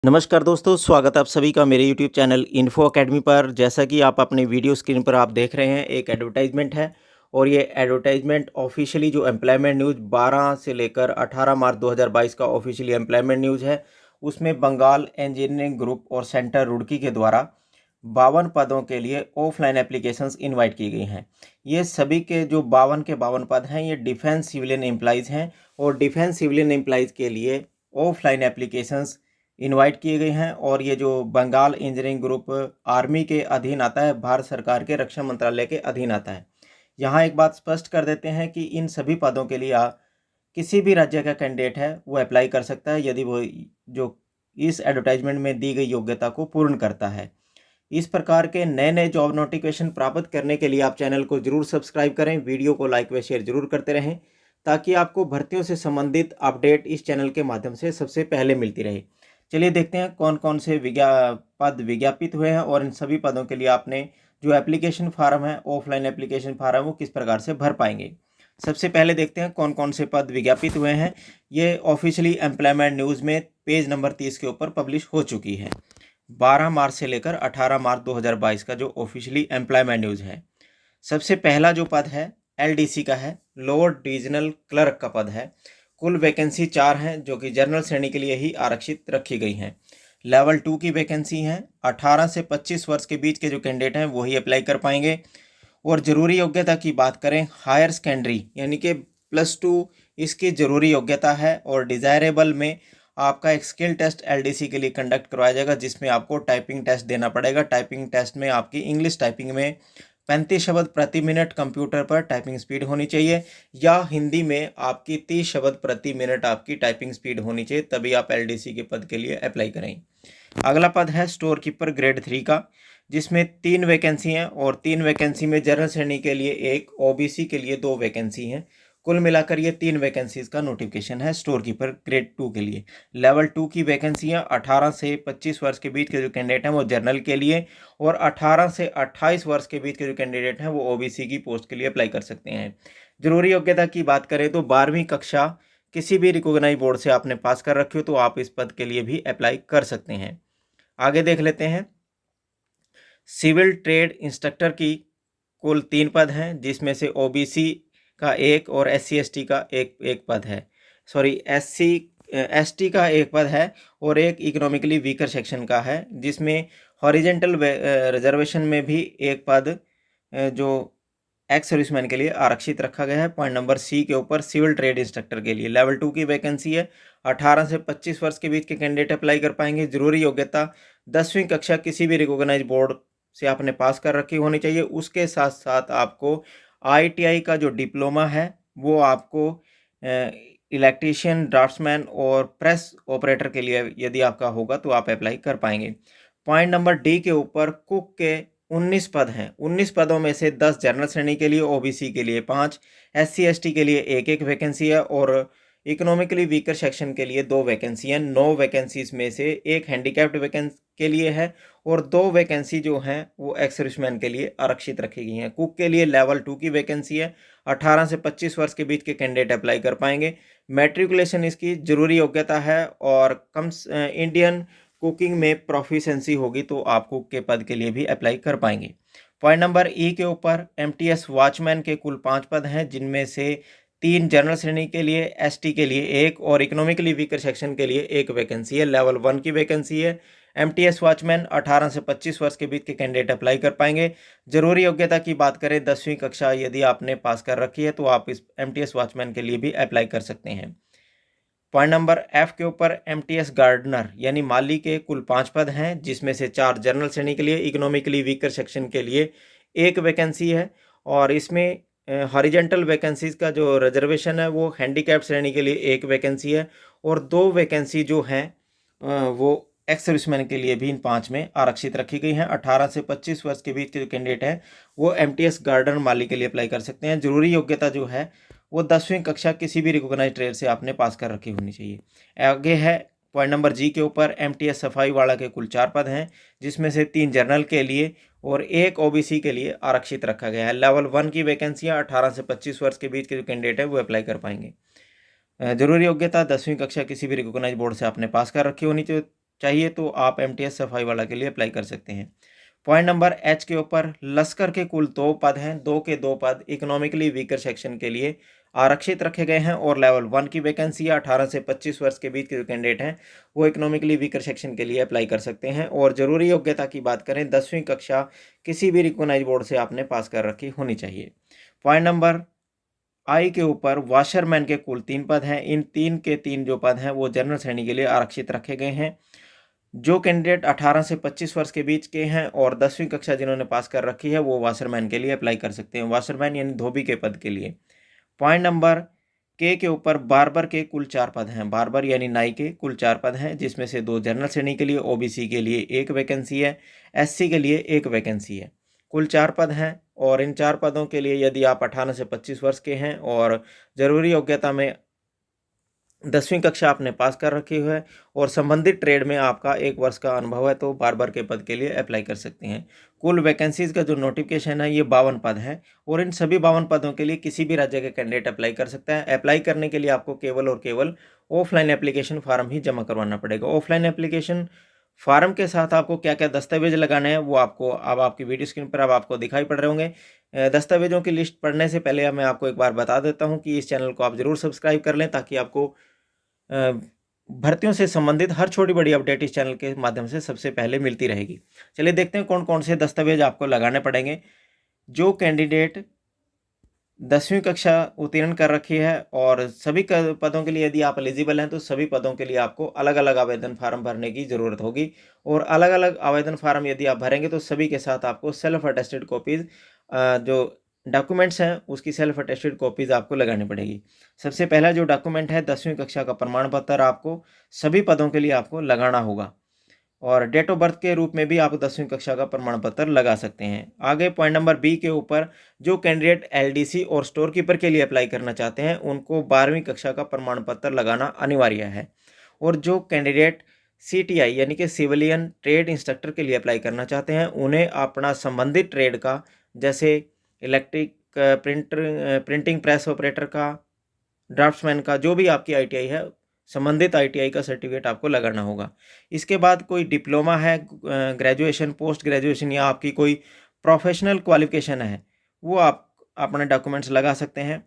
नमस्कार दोस्तों, स्वागत है आप सभी का मेरे यूट्यूब चैनल इन्फो अकेडमी पर। जैसा कि आप अपने वीडियो स्क्रीन पर आप देख रहे हैं, एक एडवर्टाइजमेंट है और ये एडवर्टाइजमेंट ऑफिशियली जो एम्प्लॉयमेंट न्यूज़ 12 से लेकर 18 मार्च 2022 का ऑफिशियली एम्प्लॉयमेंट न्यूज़ है। उसमें बंगाल इंजीनियरिंग ग्रुप और सेंटर रुड़की के द्वारा 52 पदों के लिए ऑफलाइन एप्लीकेशंस इनवाइट की गई हैं। ये सभी के जो 52 के 52 पद हैं, ये डिफेंस सिविलियन एम्प्लॉयज़ हैं और डिफेंस सिविलियन एम्प्लॉयज़ के लिए ऑफलाइन एप्लीकेशंस इनवाइट किए गए हैं। और ये जो बंगाल इंजीनियरिंग ग्रुप आर्मी के अधीन आता है, भारत सरकार के रक्षा मंत्रालय के अधीन आता है। यहाँ एक बात स्पष्ट कर देते हैं कि इन सभी पदों के लिए किसी भी राज्य का कैंडिडेट है वो अप्लाई कर सकता है, यदि वो जो इस एडवर्टाइजमेंट में दी गई योग्यता को पूर्ण करता है। इस प्रकार के नए नए जॉब नोटिफिकेशन प्राप्त करने के लिए आप चैनल को जरूर सब्सक्राइब करें, वीडियो को लाइक व शेयर जरूर करते रहें, ताकि आपको भर्तियों से संबंधित अपडेट इस चैनल के माध्यम से सबसे पहले मिलती रहे। चलिए देखते हैं कौन कौन से पद विज्ञापित हुए हैं और इन सभी पदों के लिए आपने जो एप्लीकेशन फार्म है, ऑफलाइन एप्लीकेशन फार्म, वो किस प्रकार से भर पाएंगे। सबसे पहले देखते हैं कौन कौन से पद विज्ञापित हुए हैं। ये ऑफिशियली एम्प्लॉयमेंट न्यूज़ में पेज नंबर 30 के ऊपर पब्लिश हो चुकी है। 12 मार्च से लेकर 18 मार्च 2022 का जो ऑफिशियली एम्प्लॉयमेंट न्यूज़ है। सबसे पहला जो पद है एलडीसी का है, लोअर डिविजनल क्लर्क का पद है। कुल वैकेंसी 4 हैं, जो कि जनरल श्रेणी के लिए ही आरक्षित रखी गई हैं। लेवल 2 की वैकेंसी है। 18 से 25 वर्ष के बीच के जो कैंडिडेट हैं वही अप्लाई कर पाएंगे। और ज़रूरी योग्यता की बात करें, हायर सेकेंडरी यानी कि +2 इसकी ज़रूरी योग्यता है। और डिज़ायरेबल में आपका एक स्किल टेस्ट एलडीसी के लिए कंडक्ट करवाया जाएगा, जिसमें आपको टाइपिंग टेस्ट देना पड़ेगा। टाइपिंग टेस्ट में आपकी इंग्लिश टाइपिंग में 35 शब्द प्रति मिनट कंप्यूटर पर टाइपिंग स्पीड होनी चाहिए, या हिंदी में आपकी 30 शब्द प्रति मिनट आपकी टाइपिंग स्पीड होनी चाहिए, तभी आप एलडीसी के पद के लिए अप्लाई करें। अगला पद है स्टोर कीपर ग्रेड 3 का, जिसमें 3 वैकेंसी हैं और 3 वैकेंसी में जनरल श्रेणी के लिए 1, ओबीसी के लिए 2 वैकेंसी हैं। कुल मिलाकर ये 3 वैकेंसीज का नोटिफिकेशन है स्टोर कीपर ग्रेड 2 के लिए। लेवल 2 की वैकेंसियाँ 18 से 25 वर्ष के बीच के जो कैंडिडेट हैं वो जनरल के लिए, और 18 से 28 वर्ष के बीच के जो कैंडिडेट हैं वो ओबीसी की पोस्ट के लिए अप्लाई कर सकते हैं। जरूरी योग्यता की बात करें तो 12वीं कक्षा किसी भी रिकॉग्नाइज बोर्ड से आपने पास कर रखी हो तो आप इस पद के लिए भी अप्लाई कर सकते हैं। आगे देख लेते हैं। सिविल ट्रेड इंस्ट्रक्टर की कुल 3 पद हैं, जिसमें से ओबीसी का 1 और एससी एसटी का एक पद है। सॉरी, एसटी का 1 पद है और एक इकोनॉमिकली वीकर सेक्शन का है, जिसमें हॉरिजेंटल रिजर्वेशन में भी 1 पद जो एक्स सर्विसमैन के लिए आरक्षित रखा गया है। पॉइंट नंबर सी के ऊपर सिविल ट्रेड इंस्ट्रक्टर के लिए लेवल 2 की वैकेंसी है। 18 से 25 वर्ष के बीच के कैंडिडेट अप्लाई कर पाएंगे। जरूरी योग्यता 10वीं कक्षा किसी भी रिकॉग्नाइज बोर्ड से आपने पास कर रखी होनी चाहिए। उसके साथ साथ आपको आईटीआई का जो डिप्लोमा है वो आपको इलेक्ट्रीशियन, ड्राफ्ट्समैन और प्रेस ऑपरेटर के लिए यदि आपका होगा तो आप अप्लाई कर पाएंगे। पॉइंट नंबर डी के ऊपर कुक के 19 पद हैं। 19 पदों में से 10 जनरल श्रेणी के लिए, ओबीसी के लिए 5, एससी एसटी के लिए एक वैकेंसी है और इकोनॉमिकली वीकर सेक्शन के लिए 2 वैकेंसी हैं। 9 वैकेंसीज में से एक हैंडीकैप्ड वैकेंसी के लिए है और 2 वैकेंसी जो हैं वो एक्स सर्विसमैन के लिए आरक्षित रखी गई हैं। कुक के लिए लेवल 2 की वैकेंसी है। 18 से 25 वर्ष के बीच के कैंडिडेट अप्लाई कर पाएंगे। मैट्रिकुलेशन इसकी जरूरी योग्यता है और इंडियन कुकिंग में प्रोफिशिएंसी होगी तो आप कुक के पद के लिए भी अप्लाई कर पाएंगे। पॉइंट नंबर ई के ऊपर एमटीएस वॉचमैन के कुल 5 पद हैं, जिनमें से 3 जनरल श्रेणी के लिए, एसटी के लिए 1 और इकोनॉमिकली वीकर सेक्शन के लिए 1 वैकेंसी है। लेवल 1 की वैकेंसी है। एमटीएस वॉचमैन 18 से 25 वर्ष के बीच के कैंडिडेट अप्लाई कर पाएंगे। जरूरी योग्यता की बात करें, 10वीं कक्षा यदि आपने पास कर रखी है तो आप इस एमटीएस वॉचमैन के लिए भी अप्लाई कर सकते हैं। पॉइंट नंबर एफ के ऊपर एमटीएस गार्डनर यानी माली के कुल 5 पद हैं, जिसमें से 4 जनरल श्रेणी के लिए, इकोनॉमिकली वीकर सेक्शन के लिए 1 वैकेंसी है। और इसमें हॉरिजेंटल वैकेंसीज का जो रिजर्वेशन है वो हैंडीकैप श्रेणी के लिए 1 वैकेंसी है और 2 वैकेंसी जो हैं वो एक्स सर्विसमैन के लिए भी इन 5 में आरक्षित रखी गई हैं। 18 से 25 वर्ष के बीच के जो कैंडिडेट हैं वो एमटीएस गार्डनर माली के लिए अप्लाई कर सकते हैं। जरूरी योग्यता जो है वो 10वीं कक्षा किसी भी रिकॉग्नाइज ट्रेड से आपने पास कर रखी होनी चाहिए। आगे है पॉइंट नंबर जी के ऊपर एमटीएस सफाई वाला के कुल 4 पद हैं, जिसमें से 3 जनरल के लिए और 1 ओबीसी के लिए आरक्षित रखा गया है। लेवल 1 की वैकेंसियाँ 18 से 25 वर्ष के बीच के जो कैंडिडेट है वो अप्लाई कर पाएंगे। जरूरी योग्यता 10वीं कक्षा किसी भी रिकॉग्नाइज बोर्ड से आपने पास कर रखी होनी चाहिए चाहिए तो आप एमटीएस सफाई वाला के लिए अप्लाई कर सकते हैं। पॉइंट नंबर एच के ऊपर लश्कर के कुल 2 पद हैं, 2 के 2 पद इकोनॉमिकली वीकर सेक्शन के लिए आरक्षित रखे गए हैं और लेवल 1 की वैकेंसी है। 18 से 25 वर्ष के बीच के जो कैंडिडेट हैं वो इकोनॉमिकली वीकर सेक्शन के लिए अप्लाई कर सकते हैं। और ज़रूरी योग्यता की बात करें 10वीं कक्षा किसी भी रिकॉग्नाइज्ड बोर्ड से आपने पास कर रखी होनी चाहिए। पॉइंट नंबर आई के ऊपर वाशरमैन के कुल 3 पद हैं। इन 3 के 3 जो पद हैं वो जनरल श्रेणी के लिए आरक्षित रखे गए हैं। जो कैंडिडेट 18 से 25 वर्ष के बीच के हैं और 10वीं कक्षा जिन्होंने पास कर रखी है वो वाशरमैन के लिए अप्लाई कर सकते हैं, वाशरमैन यानी धोबी के पद के लिए। पॉइंट नंबर के ऊपर बार्बर के कुल 4 पद हैं, बार्बर यानी नाई के कुल 4 पद हैं, जिसमें से 2 जनरल श्रेणी के लिए, ओबीसी के लिए 1 वैकेंसी है, एससी के लिए 1 वैकेंसी है। कुल 4 पद हैं और इन 4 पदों के लिए यदि आप 18 से 25 वर्ष के हैं और ज़रूरी योग्यता में 10वीं कक्षा आपने पास कर रखी है और संबंधित ट्रेड में आपका 1 वर्ष का अनुभव है तो बार्बर के पद के लिए अप्लाई कर सकते हैं। कुल वैकेंसीज़ का जो नोटिफिकेशन है ये 52 पद हैं और इन सभी 52 पदों के लिए किसी भी राज्य के कैंडिडेट अप्लाई कर सकता है। अप्लाई करने के लिए आपको केवल और केवल ऑफलाइन एप्लीकेशन फार्म ही जमा करवाना पड़ेगा। ऑफलाइन एप्लीकेशन फार्म के साथ आपको क्या क्या दस्तावेज लगाने हैं वो आपको अब आपकी वीडियो स्क्रीन पर अब आपको दिखाई पड़ रहे होंगे। दस्तावेजों की लिस्ट पढ़ने से पहले मैं आपको एक बार बता देता हूँ कि इस चैनल को आप ज़रूर सब्सक्राइब कर लें ताकि आपको भर्तियों से संबंधित हर छोटी बड़ी अपडेट इस चैनल के माध्यम से सबसे पहले मिलती रहेगी। चलिए देखते हैं कौन कौन से दस्तावेज आपको लगाने पड़ेंगे। जो कैंडिडेट 10वीं कक्षा उत्तीर्ण कर रखी है और सभी पदों के लिए यदि आप एलिजिबल हैं तो सभी पदों के लिए आपको अलग अलग आवेदन फार्म भरने की ज़रूरत होगी और अलग अलग आवेदन फार्म यदि आप भरेंगे तो सभी के साथ आपको सेल्फ अटेस्टेड कॉपीज़ जो डॉक्यूमेंट्स हैं उसकी सेल्फ अटेस्टेड कॉपीज़ आपको लगानी पड़ेगी। सबसे पहला जो डॉक्यूमेंट है 10वीं कक्षा का प्रमाण पत्र आपको सभी पदों के लिए आपको लगाना होगा और डेट ऑफ बर्थ के रूप में भी आप 10वीं कक्षा का प्रमाण पत्र लगा सकते हैं। आगे पॉइंट नंबर बी के ऊपर जो कैंडिडेट एलडीसी और स्टोर कीपर के लिए अप्लाई करना चाहते हैं उनको 12वीं कक्षा का प्रमाण पत्र लगाना अनिवार्य है और जो कैंडिडेट सीटीआई यानी कि सिविलियन ट्रेड इंस्ट्रक्टर के लिए अप्लाई करना चाहते हैं उन्हें अपना संबंधित ट्रेड का जैसे इलेक्ट्रिक प्रिंटिंग प्रेस ऑपरेटर का, ड्राफ्ट्समैन का, जो भी आपकी आईटीआई है संबंधित आईटीआई का सर्टिफिकेट आपको लगाना होगा। इसके बाद कोई डिप्लोमा है, ग्रेजुएशन, पोस्ट ग्रेजुएशन या आपकी कोई प्रोफेशनल क्वालिफिकेशन है वो आप अपने डॉक्यूमेंट्स लगा सकते हैं।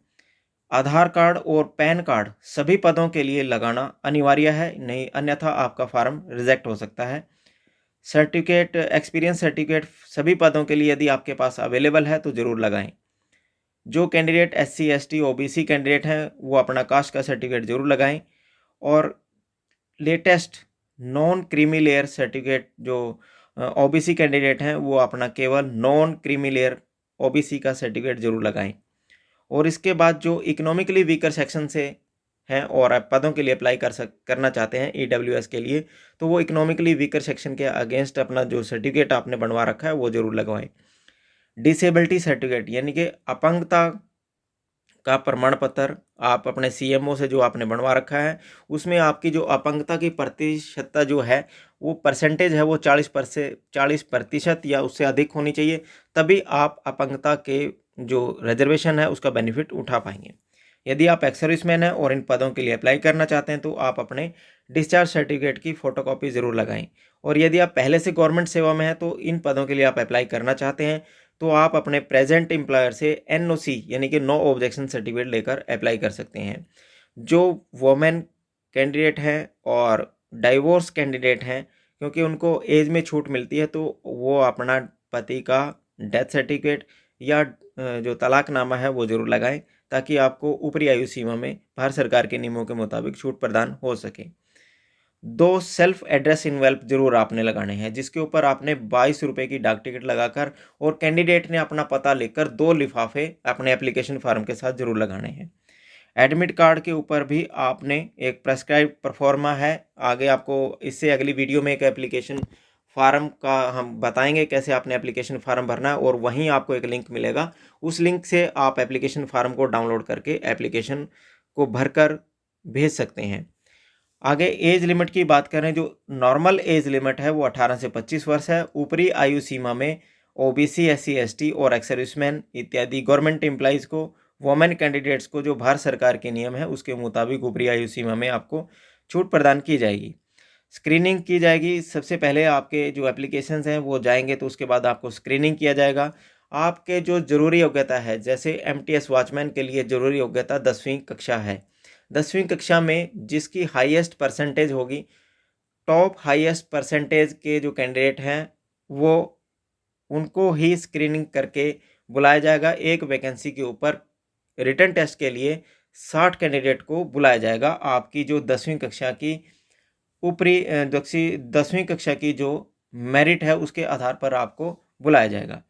आधार कार्ड और पैन कार्ड सभी पदों के लिए लगाना अनिवार्य है, नहीं अन्यथा आपका फार्म रिजेक्ट हो सकता है। सर्टिफिकेट, एक्सपीरियंस सर्टिफिकेट सभी पदों के लिए यदि आपके पास अवेलेबल है तो ज़रूर लगाएं। जो candidate SC, ST, OBC candidate हैं वो अपना कास्ट का सर्टिफिकेट ज़रूर लगाएं और latest non creamy layer certificate जो ओबीसी कैंडिडेट हैं वो अपना केवल नॉन क्रीमी लेयर ओबीसी का सर्टिफिकेट ज़रूर लगाएं। और इसके बाद जो इकोनॉमिकली वीकर सेक्शन से हैं और आप पदों के लिए अप्लाई करना चाहते हैं ईडब्ल्यूएस के लिए तो वो इकोनॉमिकली वीकर सेक्शन के अगेंस्ट अपना जो सर्टिफिकेट आपने बनवा रखा है वो ज़रूर लगवाएं। डिसेबिलिटी सर्टिफिकेट यानी कि अपंगता का प्रमाण पत्र आप अपने सीएमओ से जो आपने बनवा रखा है उसमें आपकी जो अपंगता की प्रतिशतता जो है वो परसेंटेज है वो 40% या उससे अधिक होनी चाहिए, तभी आप अपंगता के जो रिजर्वेशन है उसका बेनिफिट उठा पाएंगे। यदि आप एक्स सर्विसमैन हैं और इन पदों के लिए अप्लाई करना चाहते हैं तो आप अपने डिस्चार्ज सर्टिफिकेट की फ़ोटोकॉपी ज़रूर लगाएं। और यदि आप पहले से गवर्नमेंट सेवा में हैं तो इन पदों के लिए आप अप्लाई करना चाहते हैं तो आप अपने प्रेजेंट एम्प्लॉयर से एनओसी यानी कि नो ऑब्जेक्शन सर्टिफिकेट लेकर अप्लाई कर सकते हैं। जो वोमेन कैंडिडेट हैं और डाइवोर्स कैंडिडेट हैं क्योंकि उनको एज में छूट मिलती है तो वो अपना पति का डेथ सर्टिफिकेट या जो तलाकनामा है वो ज़रूर लगाएं ताकि आपको ऊपरी आयु सीमा में भारत सरकार के नियमों के मुताबिक छूट प्रदान हो सके। 2 सेल्फ एड्रेस इन्वेल्प जरूर आपने लगाने हैं जिसके ऊपर आपने 22 रुपये की डाक टिकट लगाकर और कैंडिडेट ने अपना पता लिखकर 2 लिफाफे अपने एप्लीकेशन फार्म के साथ जरूर लगाने हैं। एडमिट कार्ड के ऊपर भी आपने एक प्रेस्क्राइब परफॉर्मा है, आगे आपको इससे अगली वीडियो में एक एप्लीकेशन फार्म का हम बताएंगे कैसे आपने एप्लीकेशन फार्म भरना है और वहीं आपको एक लिंक मिलेगा, उस लिंक से आप एप्लीकेशन फार्म को डाउनलोड करके एप्लीकेशन को भरकर भेज सकते हैं। आगे एज लिमिट की बात करें, जो नॉर्मल एज लिमिट है वो 18 से 25 वर्ष है। ऊपरी आयु सीमा में ओबीसी, एससी, एसटी और एक्स सर्विसमैन इत्यादि गवर्नमेंट एम्प्लॉइज़ को, वोमेन कैंडिडेट्स को जो भारत सरकार के नियम है उसके मुताबिक ऊपरी आयु सीमा में आपको छूट प्रदान की जाएगी। स्क्रीनिंग की जाएगी। सबसे पहले आपके जो एप्लीकेशंस हैं वो जाएँगे, तो उसके बाद आपको स्क्रीनिंग किया जाएगा। आपके जो ज़रूरी योग्यता है, जैसे एमटीएस वॉचमैन के लिए ज़रूरी योग्यता 10वीं कक्षा है। 10वीं कक्षा में जिसकी हाईएस्ट परसेंटेज होगी, टॉप हाईएस्ट परसेंटेज के जो कैंडिडेट हैं, वो उनको ही स्क्रीनिंग करके बुलाया जाएगा। एक वैकेंसी के ऊपर रिटन टेस्ट के लिए 60 कैंडिडेट को बुलाया जाएगा। आपकी जो 10वीं कक्षा की ऊपरी 10वीं कक्षा की जो मेरिट है उसके आधार पर आपको बुलाया जाएगा।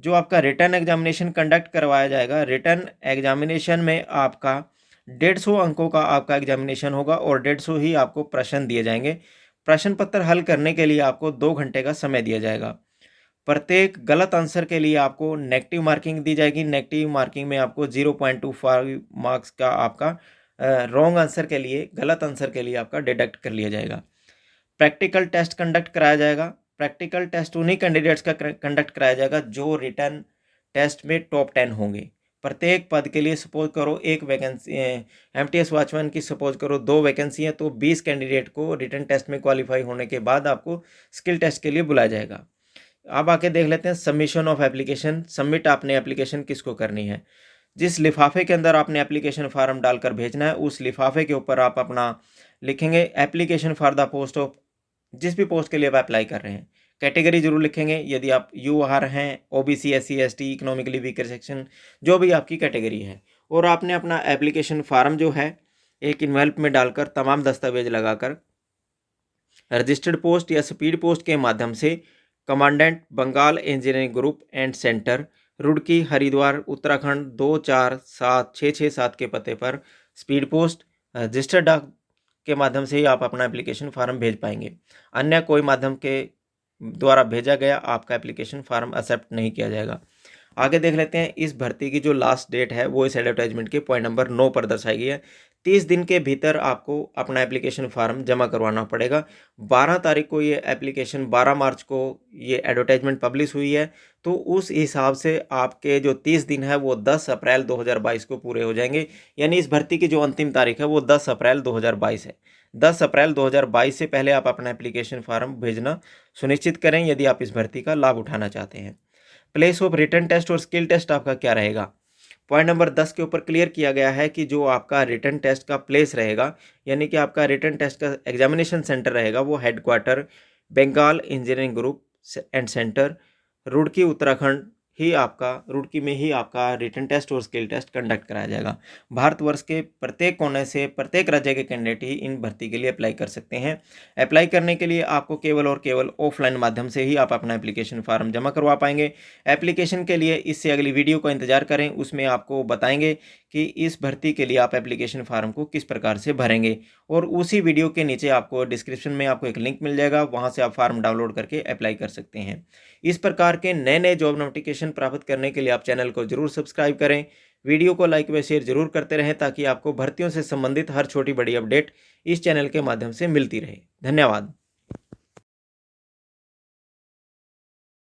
जो आपका रिटन एग्जामिनेशन कंडक्ट करवाया जाएगा, रिटन एग्जामिनेशन में आपका 150 अंकों का आपका एग्जामिनेशन होगा और 150 ही आपको प्रश्न दिए जाएंगे। प्रश्न पत्र हल करने के लिए आपको 2 घंटे का समय दिया जाएगा। प्रत्येक गलत आंसर के लिए आपको नेगेटिव मार्किंग दी जाएगी। नेगेटिव मार्किंग में आपको 0.25 मार्क्स का आपका रॉन्ग आंसर के लिए, गलत आंसर के लिए आपका डिडक्ट कर लिया जाएगा। प्रैक्टिकल टेस्ट कंडक्ट कराया जाएगा। प्रैक्टिकल टेस्ट उन्हीं कैंडिडेट्स का कंडक्ट कराया जाएगा जो रिटन टेस्ट में टॉप 10 होंगे। प्रत्येक पद के लिए सपोज करो एक वैकेंसी, एमटीएस वॉचमैन की सपोज करो 2 वैकेंसी है, तो 20 कैंडिडेट को रिटन टेस्ट में क्वालिफाई होने के बाद आपको स्किल टेस्ट के लिए बुलाया जाएगा। अब आके देख लेते हैं सबमिशन ऑफ एप्लीकेशन। सबमिट आपने एप्लीकेशन किसको करनी है। जिस लिफाफे के अंदर आपने एप्लीकेशन फार्म डालकर भेजना है, उस लिफाफे के ऊपर आप अपना लिखेंगे application for the post of, जिस भी पोस्ट के लिए आप अप्लाई कर रहे हैं। कैटेगरी जरूर लिखेंगे, यदि आप यूआर हैं, OBC, SC, ST, economically weaker section, जो भी आपकी कैटेगरी है। और आपने अपना एप्लीकेशन फार्म जो है एक इन्वेल्प में डालकर तमाम दस्तावेज लगाकर रजिस्टर्ड पोस्ट या स्पीड पोस्ट के माध्यम से commandant Bengal engineering group and centre, Roorkee, Haridwar, Uttarakhand 247667 के पते पर स्पीड पोस्ट रजिस्टर्ड डाक के माध्यम से ही आप अपना एप्लीकेशन फार्म भेज पाएंगे। अन्य कोई माध्यम के द्वारा भेजा गया आपका एप्लीकेशन फार्म एक्सेप्ट नहीं किया जाएगा। आगे देख लेते हैं इस भर्ती की जो लास्ट डेट है वो इस एडवर्टाइजमेंट के पॉइंट नंबर 9 पर दर्शाई गई है। 30 दिन के भीतर आपको अपना एप्लीकेशन फार्म जमा करवाना पड़ेगा। 12 तारीख को ये एप्लीकेशन, 12 मार्च को ये एडवर्टाइजमेंट पब्लिश हुई है, तो उस हिसाब से आपके जो 30 दिन है वो 10 अप्रैल 2022 को पूरे हो जाएंगे। यानी इस भर्ती की जो अंतिम तारीख है वो 10 अप्रैल 2022 है। 10 अप्रैल 2022 से पहले आप अपना एप्लीकेशन फार्म भेजना सुनिश्चित करें यदि आप इस भर्ती का लाभ उठाना चाहते हैं। प्लेस ऑफ रिटन टेस्ट और स्किल टेस्ट आपका क्या रहेगा। पॉइंट नंबर 10 के ऊपर क्लियर किया गया है कि जो आपका रिटन टेस्ट का प्लेस रहेगा, यानी कि आपका रिटन टेस्ट का एग्जामिनेशन सेंटर रहेगा, वो headquarter Bengal engineering group and centre, Roorkee, Uttarakhand ही आपका, रुड़की में ही आपका रिटन टेस्ट और स्किल टेस्ट कंडक्ट कराया जाएगा। भारतवर्ष के प्रत्येक कोने से, प्रत्येक राज्य के कैंडिडेट ही इन भर्ती के लिए अप्लाई कर सकते हैं। अप्लाई करने के लिए आपको केवल और केवल ऑफलाइन माध्यम से ही आप अपना एप्लीकेशन फार्म जमा करवा पाएंगे। एप्लीकेशन के लिए इससे अगली वीडियो का इंतजार करें, उसमें आपको बताएंगे कि इस भर्ती के लिए आप एप्लीकेशन फार्म को किस प्रकार से भरेंगे। और उसी वीडियो के नीचे आपको डिस्क्रिप्शन में आपको एक लिंक मिल जाएगा, वहां से आप फार्म डाउनलोड करके अप्लाई कर सकते हैं। इस प्रकार के नए नए जॉब नोटिफिकेशन प्राप्त करने के लिए आप चैनल को जरूर सब्सक्राइब करें। वीडियो को लाइक व शेयर जरूर करते रहें ताकि आपको भर्तियों से संबंधित हर छोटी बड़ी अपडेट इस चैनल के माध्यम से मिलती रहे। धन्यवाद।